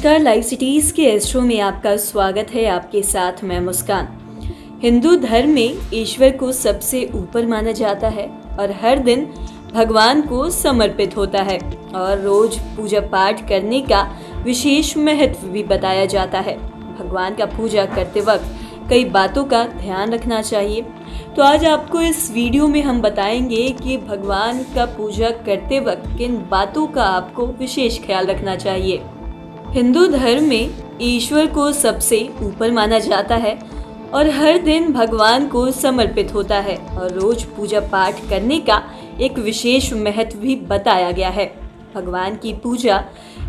नमस्कार, live cities के astro में आपका स्वागत है। आपके साथ मैं मुस्कान। हिंदू धर्म में ईश्वर को सबसे ऊपर माना जाता है और हर दिन भगवान को समर्पित होता है और रोज पूजा पाठ करने का विशेष महत्व भी बताया जाता है। भगवान का पूजा करते वक्त कई बातों का ध्यान रखना चाहिए। तो आज आपको इस वीडियो में हम बताएंगे कि भगवान का पूजा करते वक्त किन बातों का आपको विशेष ख्याल रखना चाहिए। हिंदू धर्म में ईश्वर को सबसे ऊपर माना जाता है और हर दिन भगवान को समर्पित होता है और रोज पूजा पाठ करने का एक विशेष महत्व भी बताया गया है। भगवान की पूजा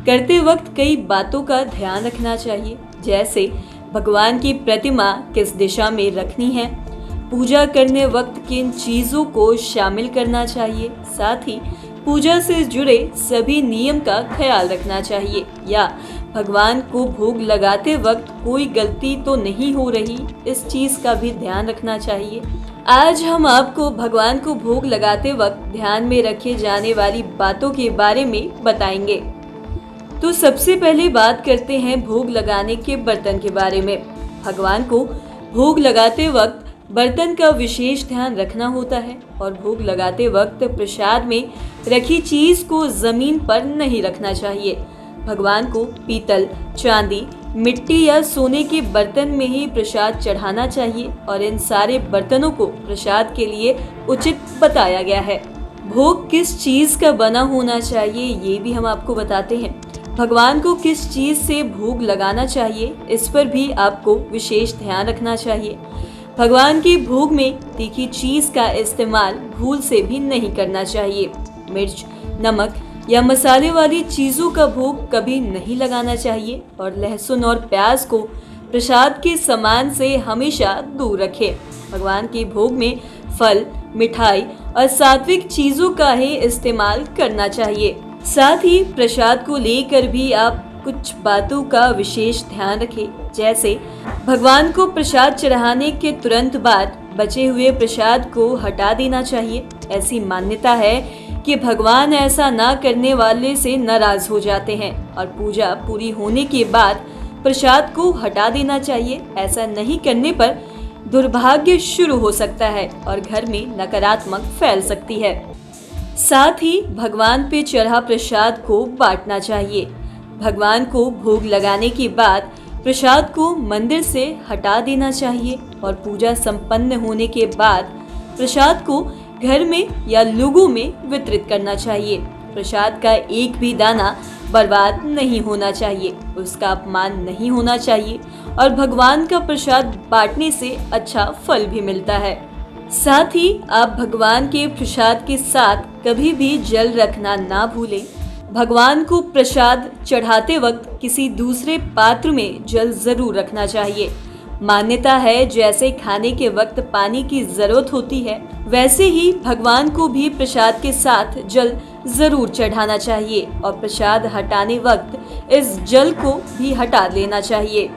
करते वक्त कई बातों का ध्यान रखना चाहिए, जैसे भगवान की प्रतिमा किस दिशा में रखनी है, पूजा करने वक्त किन चीज़ों को शामिल करना चाहिए, साथ ही पूजा से जुड़े सभी नियम का ख्याल रखना चाहिए या भगवान को भोग लगाते वक्त कोई गलती तो नहीं हो रही, इस चीज़ का भी ध्यान रखना चाहिए। आज हम आपको भगवान को भोग लगाते वक्त ध्यान में रखे जाने वाली बातों के बारे में बताएंगे। तो सबसे पहले बात करते हैं भोग लगाने के बर्तन के बारे में। भगवान को भोग लगाते वक्त बर्तन का विशेष ध्यान रखना होता है और भोग लगाते वक्त प्रसाद में रखी चीज को जमीन पर नहीं रखना चाहिए। भगवान को पीतल, चांदी, मिट्टी या सोने के बर्तन में ही प्रसाद चढ़ाना चाहिए और इन सारे बर्तनों को प्रसाद के लिए उचित बताया गया है। भोग किस चीज का बना होना चाहिए ये भी हम आपको बताते हैं। भगवान को किस चीज से भोग लगाना चाहिए इस पर भी आपको विशेष ध्यान रखना चाहिए। भगवान के भोग में तीखी चीज का इस्तेमाल भूल से भी नहीं करना चाहिए। मिर्च, नमक या मसाले वाली चीजों का भोग कभी नहीं लगाना चाहिए और लहसुन और प्याज को प्रसाद के सामान से हमेशा दूर रखें। भगवान के भोग में फल, मिठाई और सात्विक चीजों का ही इस्तेमाल करना चाहिए। साथ ही प्रसाद को लेकर भी आप कुछ बातों का विशेष ध्यान रखें, जैसे भगवान को प्रसाद चढ़ाने के तुरंत बाद बचे हुए प्रसाद को हटा देना चाहिए। ऐसी मान्यता है कि भगवान ऐसा ना करने वाले से नाराज हो जाते हैं और पूजा पूरी होने के बाद प्रसाद को हटा देना चाहिए। ऐसा नहीं करने पर दुर्भाग्य शुरू हो सकता है और घर में नकारात्मक फैल सकती है। साथ ही भगवान पे चढ़ा प्रसाद को बांटना चाहिए। भगवान को भोग लगाने के बाद प्रसाद को मंदिर से हटा देना चाहिए और पूजा संपन्न होने के बाद प्रसाद को घर में या लोगों में वितरित करना चाहिए। प्रसाद का एक भी दाना बर्बाद नहीं होना चाहिए, उसका अपमान नहीं होना चाहिए और भगवान का प्रसाद बांटने से अच्छा फल भी मिलता है। साथ ही आप भगवान के प्रसाद के साथ कभी भी जल रखना ना भूलें। भगवान को प्रसाद चढ़ाते वक्त किसी दूसरे पात्र में जल जरूर रखना चाहिए। मान्यता है जैसे खाने के वक्त पानी की जरूरत होती है, वैसे ही भगवान को भी प्रसाद के साथ जल जरूर चढ़ाना चाहिए और प्रसाद हटाने वक्त इस जल को भी हटा लेना चाहिए।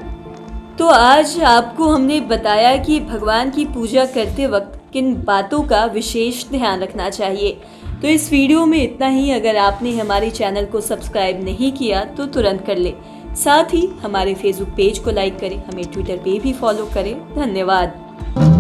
तो आज आपको हमने बताया कि भगवान की पूजा करते वक्त किन बातों का विशेष ध्यान रखना चाहिए। तो इस वीडियो में इतना ही। अगर आपने हमारे चैनल को सब्सक्राइब नहीं किया तो तुरंत कर ले। साथ ही हमारे फेसबुक पेज को लाइक करें, हमें ट्विटर पे भी फॉलो करें। धन्यवाद।